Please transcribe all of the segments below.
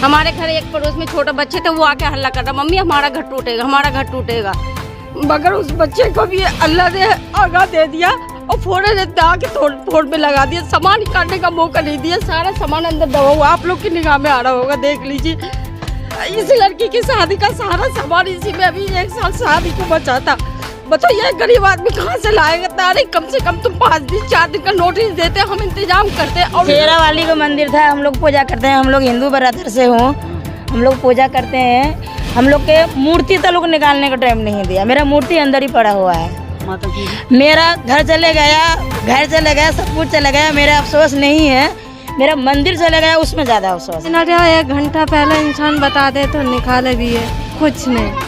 हमारे घर एक पड़ोस में छोटे बच्चे थे, वो आके हल्ला कर रहा, मम्मी हमारा घर टूटेगा, हमारा घर टूटेगा। मगर उस बच्चे को भी अल्लाह ने आगा दे दिया और फोड़े ने आके फोड़ में लगा दिया, सामान निकालने का मौका नहीं दिया, सारा सामान अंदर दबा हुआ। आप लोग की निगाह में आ रहा होगा, देख लीजिए। इस लड़की की शादी का सारा सामान इसी में, अभी 1 साल शादी को बचा था। बताइए गरीब आदमी कहाँ से लाएगा? तारीख कम से कम तुम 5 दिन 4 दिन का नोटिस देते, हम इंतजाम करते। और शेरा वाली का मंदिर था, हम लोग पूजा करते हैं, हम लोग हिंदू बरादर से हूँ, हम लोग पूजा करते हैं। हम लोग के मूर्ति तो लोग निकालने का टाइम नहीं दिया, मेरा मूर्ति अंदर ही पड़ा हुआ है। मेरा घर चले गया, सब कुछ चले गया, मेरा अफसोस नहीं है। मेरा मंदिर चले गया, उसमें ज़्यादा अफसोस। 1 घंटा पहले इंसान बता दे तो निकाले भी है, कुछ नहीं।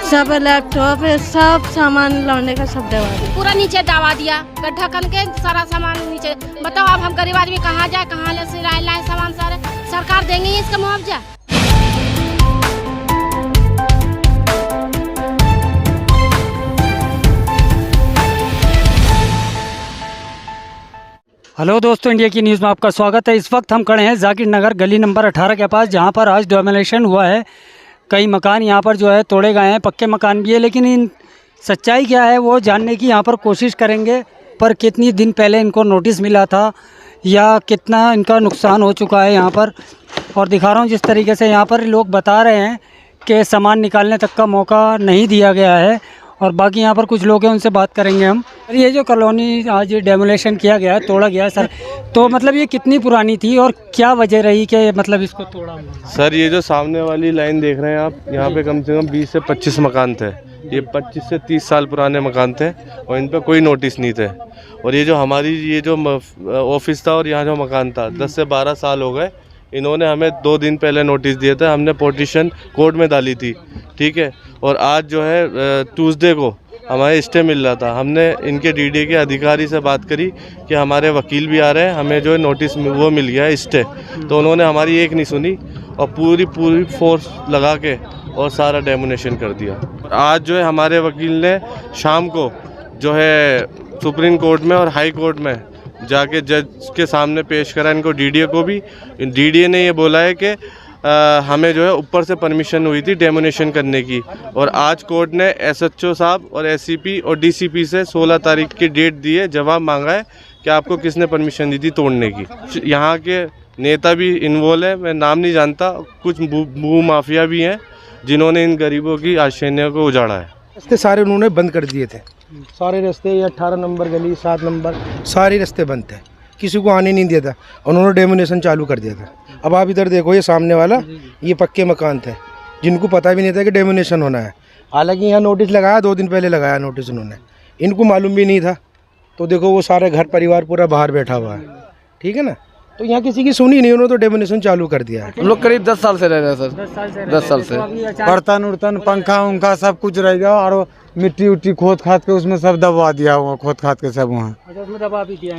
सब लैपटॉप सब सामान लाने का सब दबा दिया, पूरा नीचे दबा दिया, गड्ढा खन के सारा सामान नीचे। बताओ अब हम गरीब आदमी कहाँ जाए, कहाँ ले लाए सामान सारे? सरकार देंगे इसका मुआवजा? हेलो दोस्तों, इंडिया की न्यूज़ में आपका स्वागत है। इस वक्त हम खड़े हैं जाकिर नगर गली नंबर 18 के पास, जहां पर आज डोमिनेशन हुआ है। कई मकान यहां पर जो है तोड़े गए हैं, पक्के मकान भी है, लेकिन इन सच्चाई क्या है वो जानने की यहां पर कोशिश करेंगे। पर कितनी दिन पहले इनको नोटिस मिला था या कितना इनका नुकसान हो चुका है यहां पर, और दिखा रहा हूं जिस तरीके से यहां पर लोग बता रहे हैं कि सामान निकालने तक का मौका नहीं दिया गया है। और बाकी यहाँ पर कुछ लोग हैं, उनसे बात करेंगे हम। ये जो कॉलोनी आज डेमोलेशन किया गया है, तोड़ा गया है सर, तो मतलब ये कितनी पुरानी थी और क्या वजह रही कि मतलब इसको तोड़ा? सर ये जो सामने वाली लाइन देख रहे हैं आप, यहाँ पे कम से कम 20 से 25 मकान थे। ये 25 से 30 साल पुराने मकान थे और इन पर कोई नोटिस नहीं थे। और ये जो हमारी ये जो ऑफिस था और यहाँ जो मकान था, 10 से 12 साल हो गए। इन्होंने हमें 2 दिन पहले नोटिस दिए थे, हमने पिटीशन कोर्ट में डाली थी, ठीक है। और आज जो है ट्यूसडे को हमारे स्टे मिल रहा था। हमने इनके डीडी के अधिकारी से बात करी कि हमारे वकील भी आ रहे हैं, हमें जो है नोटिस वो मिल गया है स्टे। तो उन्होंने हमारी एक नहीं सुनी और पूरी फोर्स लगा के और सारा डेमोनेशन कर दिया। आज जो है हमारे वकील ने शाम को जो है सुप्रीम कोर्ट में और हाई कोर्ट में जाके जज के सामने पेश करा इनको, डीडीए को भी। डीडीए ने ये बोला है कि हमें जो है ऊपर से परमिशन हुई थी डेमोनेशन करने की। और आज कोर्ट ने एसएचओ साहब और एससीपी और डीसीपी से 16 तारीख की डेट दी है, जवाब मांगा है कि आपको किसने परमिशन दी थी तोड़ने की। यहाँ के नेता भी इन्वॉल्व है, मैं नाम नहीं जानता, कुछ भू माफिया भी हैं जिन्होंने इन गरीबों की आशाएं को उजाड़ा है। रास्ते सारे उन्होंने बंद कर दिए थे, सारे रास्ते, 18 नंबर गली, 7 नंबर, सारे रास्ते बंद थे, किसी को आने नहीं दिया था। उन्होंने डेमोनेशन चालू कर दिया था। अब आप इधर देखो, ये सामने वाला, ये पक्के मकान थे जिनको पता भी नहीं था कि डेमोनेशन होना है। हालांकि यहाँ नोटिस लगाया, 2 दिन पहले लगाया नोटिस उन्होंने, इनको मालूम भी नहीं था। तो देखो वो सारे घर परिवार पूरा बाहर बैठा हुआ है, ठीक है ना। तो यहाँ किसी की सुनी नहीं, उन्होंने तो डेमोनेशन चालू कर दिया है। हम लोग करीब 10 साल से रह रहे हैं सर, 10 साल से। बर्तन उर्तन, पंखा उनका सब कुछ रह गया, और मिट्टी उट्टी खोद खाद के उसमें सब दबा दिया हुआ, खोद खाद के सब वहाँ।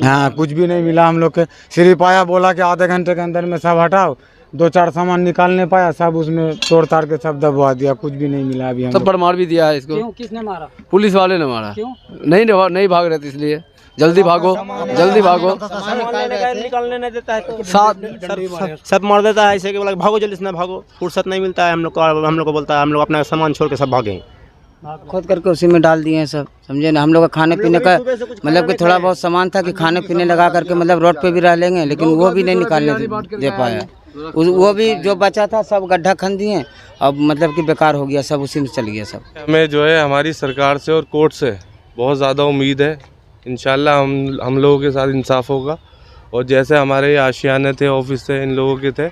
हाँ, कुछ भी नहीं मिला हम लोग के। सिर्फ आया, बोला कि आधे घंटे के अंदर में सब हटाओ, 2-4 सामान निकालने पाया, सब उसमें तोड़ ताड़ के सब दबवा दिया, कुछ भी नहीं मिला अभी। सब पर मार भी दिया है इसको। क्यों? किसने मारा? पुलिस वाले ने मारा। क्यों? नहीं भाग रहे थे, इसलिए जल्दी भागो, जल्दी भागो। निकालने नहीं देता है, सब मार देता है ऐसे कि बोला भागो जल्दी से, ना भागो, फुर्सत नहीं मिलता है हम लोग को बोलता है, हम लोग अपना सामान छोड़ के सब भागे, खोद करके उसी में डाल दिए हैं सब, समझे ना। हम लोग का खाने पीने का मतलब कि थोड़ा बहुत सामान था कि खाने पीने लगा करके मतलब रोड पे भी रह लेंगे, लेकिन वो भी नहीं निकालने दे पाया। वो भी जो बचा था सब गड्ढा खन दिए, अब मतलब कि बेकार हो गया, सब उसी में चल गया सब। हमें जो है हमारी सरकार से और कोर्ट से बहुत ज़्यादा उम्मीद है। इंशाल्लाह हम लोगों के साथ इंसाफ होगा, और जैसे हमारे ये आशियाने थे, ऑफिस थे, इन लोगों के थे,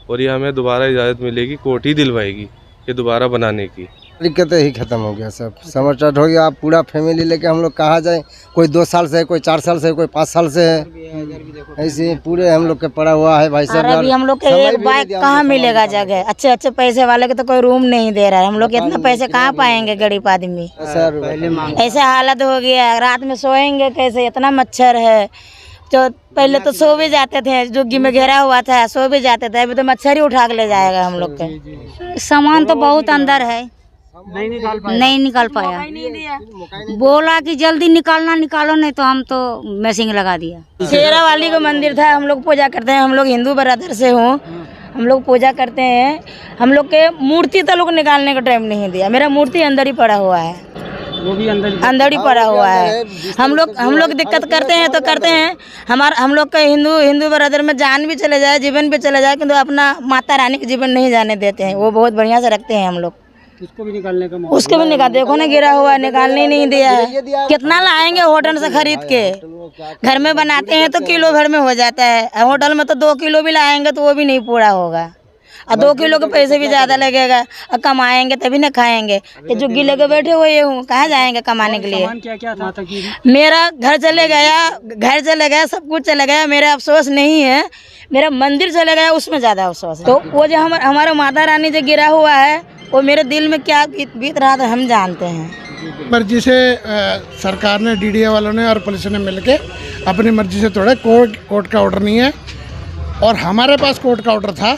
और ये हमें दोबारा इजाज़त मिलेगी, कोर्ट ही दिलवाएगी ये दोबारा बनाने की। दिक्कतें ही खत्म हो गया, सब समझ हो गया। आप पूरा फैमिली लेके हम लोग कहाँ जाए, कोई 2 साल से है, कोई 4 साल से है, कोई 5 साल से है, ऐसे पूरे हम लोग के पड़ा हुआ है भाई साहब। अभी हम लोग के एक बाइक कहाँ मिलेगा जगह, अच्छे पैसे वाले के तो कोई रूम नहीं दे रहा है। हम लोग इतना पैसे कहाँ पाएंगे गरीब आदमी? ऐसे हालत हो गया, रात में सोएंगे कैसे, इतना मच्छर है। तो पहले तो सो भी जाते थे, झुग्गी में घेरा हुआ था, सो भी जाते थे, अभी तो मच्छर ही उठा के ले जाएगा हम लोग के। सामान तो बहुत अंदर है, नहीं निकाल पाया। बोला कि जल्दी निकालना, निकालो नहीं तो हम तो मैसिंग लगा दिया। शेरा वाली का मंदिर था, हम लोग पूजा करते हैं, हम लोग हिंदू बरादर से हूँ, हम लोग पूजा करते हैं। हम लोग के मूर्ति तो लोग निकालने का टाइम नहीं दिया, मेरा मूर्ति अंदर ही पड़ा हुआ है, वो भी अंदर ही पड़ा हुआ है। हम लोग दिक्कत करते हैं तो करते हैं। हम लोग का हिंदू बरादर में जान भी चले जाए, जीवन भी चले जाए, किंतु अपना माता रानी के जीवन नहीं जाने देते हैं। वो बहुत बढ़िया से रखते हैं हम लोग। उसको भी निकालने का मौका, उसको भी निकाल, देखो ना गिरा हुआ है, निकालने ही नहीं दिया है। कितना लाएंगे होटल से खरीद के, घर में बनाते हैं तो किलो भर में हो जाता है, होटल में तो 2 किलो भी लाएंगे तो वो भी नहीं पूरा होगा, और 2 किलो के पैसे भी ज़्यादा लगेगा, और कमाएंगे तभी ना खाएंगे। ये जुग्गी लेके बैठे हुए हूँ, कहाँ जाएंगे कमाने के लिए। क्या क्या था कि मेरा घर चले गया, सब कुछ चले गया। मेरा अफसोस नहीं है, मेरा मंदिर चले गया, उसमें ज़्यादा अफसोस है। तो वो जो हमारा माता रानी जो गिरा हुआ है, वो मेरे दिल में क्या बीत रहा था हम जानते हैं। मर्जी से सरकार ने, डीडीए वालों ने और पुलिस ने मिलके अपनी मर्जी से तोड़े। कोर्ट का ऑर्डर नहीं है, और हमारे पास कोर्ट का ऑर्डर था।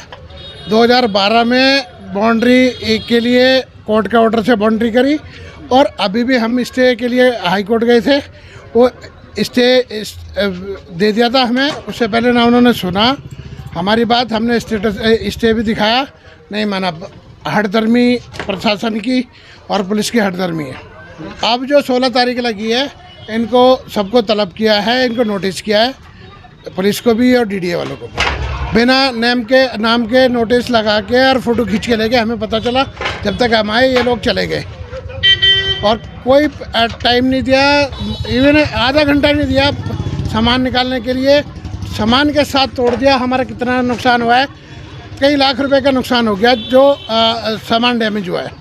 2012 में बाउंड्री के लिए कोर्ट का ऑर्डर से बाउंड्री करी, और अभी भी हम स्टे के लिए हाई कोर्ट गए थे, वो स्टे दे दिया था हमें। उससे पहले ना उन्होंने सुना हमारी बात, हमने स्टे भी दिखाया, नहीं माना। हठधर्मी प्रशासन की और पुलिस की हठधर्मी है। अब जो 16 तारीख लगी है, इनको सबको तलब किया है, इनको नोटिस किया है, पुलिस को भी और डीडीए वालों को भी। बिना नाम के नोटिस लगा के और फोटो खींच के ले गए। हमें पता चला जब तक हम आए ये लोग चले गए, और कोई टाइम नहीं दिया, इवन आधा घंटा नहीं दिया सामान निकालने के लिए। सामान के साथ तोड़ दिया। हमारा कितना नुकसान हुआ है, कई लाख रुपए का नुकसान हो गया, जो सामान डैमेज हुआ है।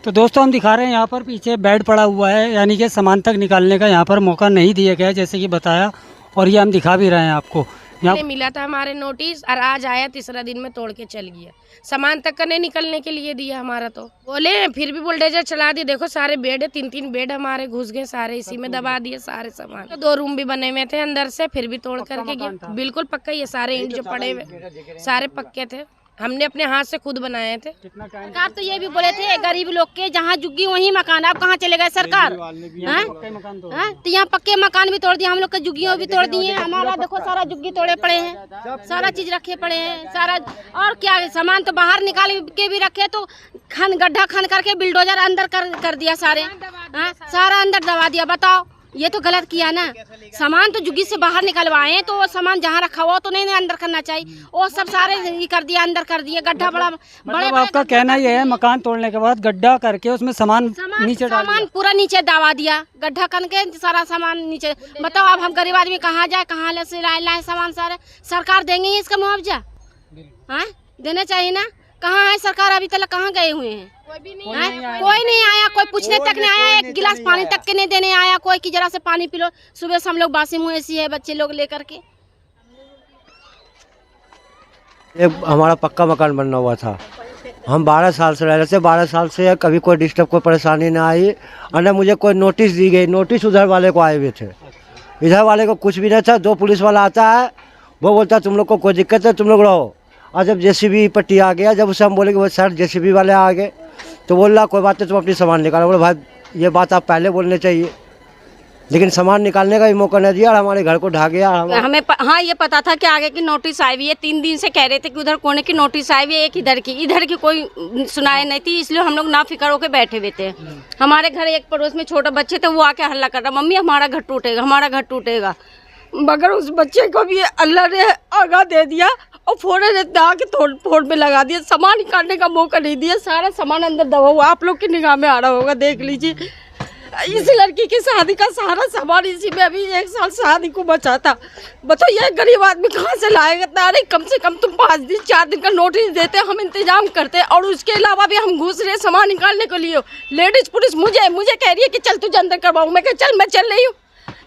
तो दोस्तों हम दिखा रहे हैं यहाँ पर पीछे बेड पड़ा हुआ है, यानी कि सामान तक निकालने का यहाँ पर मौका नहीं दिया गया, जैसे कि बताया, और ये हम दिखा भी रहे हैं आपको। यहाँ मिला था हमारे नोटिस, और आज आया, तीसरा दिन में तोड़ के चल गया। सामान तक का नहीं निकलने के लिए दिया हमारा, तो बोले फिर भी बुलडोजर चला दिए। देखो सारे बेड है, 3-3 बेड हमारे घुस गए, सारे इसी में दबा दिए सारे सामान। तो 2 रूम भी बने हुए थे अंदर से, फिर भी तोड़ करके गया। बिल्कुल पक्का, ये सारे ईंट जो पड़े हुए सारे पक्के थे, हमने अपने हाथ से खुद बनाए थे। सरकार तो ये भी बोले थे गरीब लोग के जहाँ जुग्गी वहीं मकान, आप कहाँ चले गए सरकार? तो यहाँ पक्के मकान भी तोड़ दिए, हम लोग के जुग्गियों भी तोड़ दिए। हमारा देखो सारा जुग्गी तोड़े पड़े हैं, सारा चीज रखे पड़े हैं, सारा। और क्या सामान तो बाहर निकाल के भी रखे, तो गड्ढा खन करके बिल्डोजर अंदर कर दिया सारे, सारा अंदर दबा दिया। बताओ, ये तो गलत किया ना। सामान तो जुग्गी से बाहर निकलवाए, तो वो सामान जहाँ रखा हुआ तो नहीं अंदर करना चाहिए, वो सब सारे ये कर दिया, अंदर कर दिए गड्ढा। बड़े आपका कहना ये है मकान तोड़ने के बाद गड्ढा करके उसमें सामान नीचे डाल दिया? सामान पूरा नीचे दबा दिया, गड्ढा कर के सारा सामान नीचे। बताओ अब हम गरीब आदमी कहाँ जाए, कहाँ लाए सामान सारे? सरकार देंगे इसका मुआवजा? देना चाहिए ना। कहाँ है सरकार? अभी तक कहाँ गए हुए हैं? कोई नहीं आया, कोई पूछने तक नहीं आया, एक गिलास पानी तक के नहीं देने आया कोई, कि जरा से पानी पी लो। सुबह से हम लोग बासी मुँह ऐसी है, बच्चे लोग लेकर के। एक हमारा पक्का मकान बनना हुआ था, हम 12 साल से रह रहे थे। 12 साल से कभी कोई डिस्टर्ब, कोई परेशानी ना आई, और न मुझे कोई नोटिस दी गई। नोटिस उधर वाले को आए हुए थे, इधर वाले को कुछ भी नहीं था। 2 पुलिस वाला आता है, वो बोलता है तुम लोग को कोई दिक्कत है, तुम लोग रहो। और जब जेसीबी पट्टी आ गया, जब उसे हम बोले कि वो सर जेसीबी वाले आ गए, तो बोल रहा कोई बात नहीं, तुम अपनी सामान निकालो। बोले भाई ये बात आप पहले बोलने चाहिए, लेकिन सामान निकालने का भी मौका नहीं दिया, और हमारे घर को ढा गया। हमें हाँ ये पता था कि आगे की नोटिस आई हुई है, 3 दिन से कह रहे थे कि उधर कोने की नोटिस आई हुई है, एक इधर की कोई सुनाई नहीं थी, इसलिए हम लोग ना फिक्र होकर बैठे हुए थे। हमारे घर एक पड़ोस में छोटे बच्चे थे, वो आके हल्ला कर रहा, मम्मी हमारा घर टूटेगा, हमारा घर टूटेगा। मगर उस बच्चे को भी अल्लाह ने आगा दे दिया, और फोड़े ने आके फोड़ में लगा दिया, सामान निकालने का मौका नहीं दिया, सारा सामान अंदर दबा हुआ। आप लोग की निगाह में आ रहा होगा, देख लीजिए। इस लड़की की शादी का सारा सामान इसी में, अभी 1 साल शादी को बचा था। बताओ ये गरीब आदमी कहाँ से लाएगा? अरे कम से कम तुम 5 दिन 4 दिन का नोटिस देते, हम इंतजाम करते, और उसके अलावा भी हम घुस रहे सामान निकालने के लिए। लेडीज पुलिस मुझे कह रही है कि चल तुझे अंदर करवाऊँ। मैं कह चल, मैं चल रही हूँ,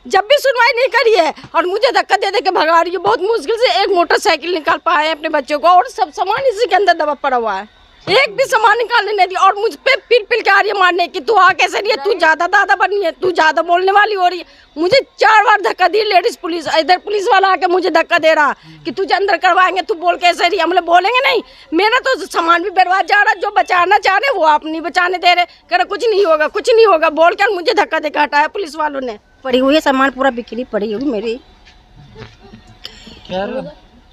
जब भी सुनवाई नहीं करी है, और मुझे धक्का दे के भगा रही है। बहुत मुश्किल से एक मोटरसाइकिल निकाल पाए अपने बच्चों को, और सब सामान इसी के अंदर दबा पड़ा हुआ है। एक भी सामान निकालने नहीं दिया और मुझ पे पिल के आ रही है मारने की, तू आ कैसे रही है, तू ज्यादा दादा बनी है, तू ज्यादा बोलने वाली हो रही है। मुझे 4 बार धक्का दी लेडीज पुलिस, इधर पुलिस वाला आके मुझे धक्का दे रहा कि तुझे अंदर करवाएंगे, तू बोल कैसे रही है। हम लोग बोलेंगे नहीं, मेरा तो सामान भी बर्बाद जा रहा, जो बचाना चाह रहे वो आप नहीं बचाने दे रहे, कह रहे कुछ नहीं होगा कुछ नहीं होगा बोल कर मुझे धक्का देकर हटाया पुलिस वालों ने। पड़ी हुई है, सामान पूरा बिक्री पड़ी हुई मेरी।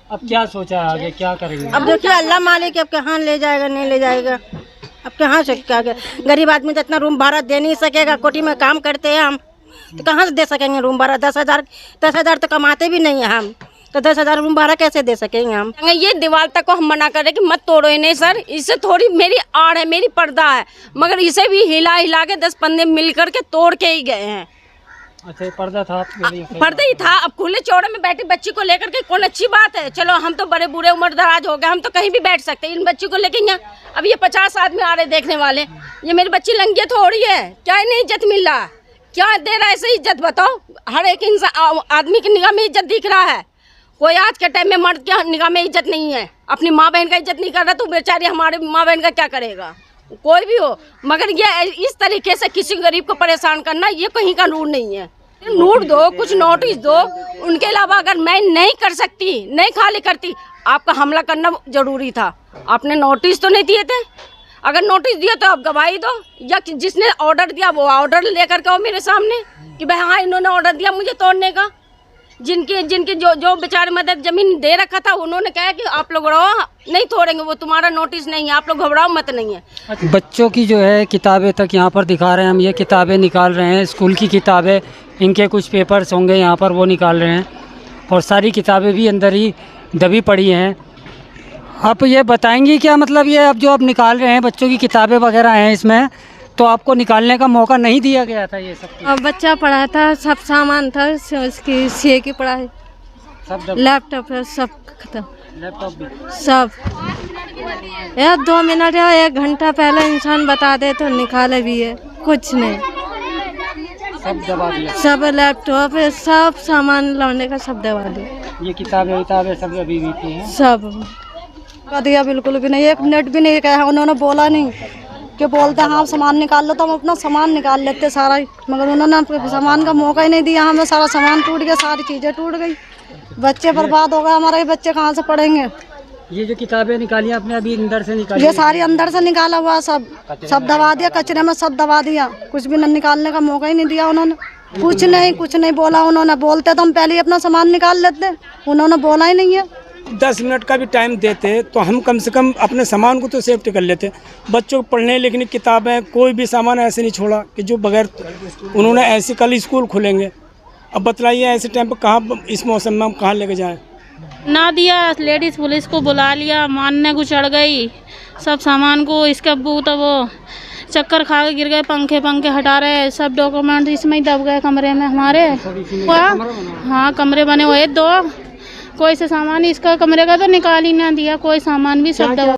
अब क्या सोचा है आगे क्या करेंगे? अब देखिए अल्लाह मालिक अब कहाँ ले जाएगा नहीं ले जाएगा, अब कहाँ से क्या गरीब आदमी तो इतना रूम भाड़ा दे नहीं सकेगा, कोठी में काम करते हैं हम तो कहाँ से दे सकेंगे रूम भाड़ा? 10,000 तो कमाते भी नहीं है हम, तो 10,000 रूम भाड़ा कैसे दे सकेंगे हम? ये दीवार तक को हम मना कर रहे कि मत तोड़ो इन्हें सर, इससे थोड़ी मेरी आड़ है, मेरी पर्दा है, मगर इसे भी हिला के 10 मिल करके तोड़ के ही गए हैं। अच्छा ये पर्दा था आपके लिए? पर्दा ही था। अब खुले चौड़े में बैठी बच्ची को लेकर के कौन अच्छी बात है, चलो हम तो बड़े बूढ़े उम्र दराज हो गए, हम तो कहीं भी बैठ सकते हैं, इन बच्ची को लेके यहाँ अब ये 50 आदमी आ रहे देखने वाले, ये मेरी बच्ची लंगी थोड़ी है, क्या इन्हें इज्जत मिल रहा, क्या दे रहा है ऐसे इज्जत बताओ? हर एक इंसान आदमी की निगाह में इज्जत दिख रहा है, कोई आज के टाइम में मर्द के निगाह में इज्जत नहीं है, अपनी माँ बहन का इज्जत नहीं कर रहा तो बेचारी हमारे माँ बहन का क्या करेगा, कोई भी हो। मगर ये इस तरीके से किसी गरीब को परेशान करना ये कहीं का नूर नहीं है। नोट दो, कुछ नोटिस दो, उनके अलावा अगर मैं नहीं कर सकती, नहीं खाली करती, आपका हमला करना जरूरी था। आपने नोटिस तो नहीं दिए थे, अगर नोटिस दिया तो आप गवाही दो, या जिसने ऑर्डर दिया वो ऑर्डर लेकर के आओ मेरे सामने कि भाई हाँ इन्होंने ऑर्डर दिया मुझे तोड़ने का। जिनके जो बेचारे मदद जमीन दे रखा था उन्होंने कहा कि आप लोग रहो नहीं तोड़ेंगे, वो तुम्हारा नोटिस नहीं है, आप लोग घबराओ मत नहीं है। बच्चों की जो है किताबें तक यहाँ पर दिखा रहे हैं, हम ये किताबें निकाल रहे हैं, स्कूल की किताबें, इनके कुछ पेपर्स होंगे यहाँ पर वो निकाल रहे हैं, और सारी किताबें भी अंदर ही दबी पड़ी हैं। आप ये बताएंगी क्या मतलब ये अब जो आप निकाल रहे हैं बच्चों की किताबें वगैरह हैं इसमें, तो आपको निकालने का मौका नहीं दिया गया था ये सब? अब बच्चा पढ़ा था, सब सामान था उसकी सीए की पढ़ाई, सब लैपटॉप सब खत्म, लैपटॉप भी सब। यार 2 मिनट या 1 घंटा पहले इंसान बता दे तो निकाले भी है, कुछ नहीं, सब दबा दिया, सब लैपटॉप सब सामान लौटने का सब दबा दिया। ये किताबें सब अभी भी थी हैं? सब दिया, बिल्कुल भी नहीं, 1 मिनट भी नहीं कहा, उन्होंने बोला नहीं कि बोलते हाँ सामान निकाल लो तो हम अपना सामान निकाल लेते सारा ही, मगर उन्होंने सामान का मौका ही नहीं दिया हमें, सारा सामान टूट गया, सारी चीज़ें टूट गई, बच्चे बर्बाद हो गए हमारे, बच्चे कहाँ से पढ़ेंगे? ये जो किताबें निकाली आपने अभी अंदर से निकाली? ये सारी अंदर से निकाला हुआ, सब दबा दिया, कचरे में सब दबा दिया, कुछ भी न निकालने का मौका ही नहीं दिया उन्होंने, कुछ नहीं बोला उन्होंने, बोलते तो हम पहले ही अपना सामान निकाल लेते, उन्होंने बोला ही नहीं है। 10 मिनट का भी टाइम देते तो हम कम से कम अपने सामान को तो सेफ्टी कर लेते। बच्चों को पढ़ने लिखने की किताबें कोई भी सामान ऐसे नहीं छोड़ा कि जो बगैर, उन्होंने ऐसे कल स्कूल खुलेंगे, अब बतलाइए ऐसे टाइम पर कहाँ इस मौसम में हम कहाँ लेके जाएं? ना दिया, लेडीज़ पुलिस को बुला लिया, मानने को चढ़ गई सब सामान को, इसके अब्बू तो वो चक्कर खा के गिर गए, पंखे हटा रहे, सब डॉक्यूमेंट इसमें ही दब गए कमरे में हमारे। हाँ कमरे बने हुए 2, कोई से सामान इसका कमरे का तो निकाल ही ना दिया, कोई सामान भी सब दबा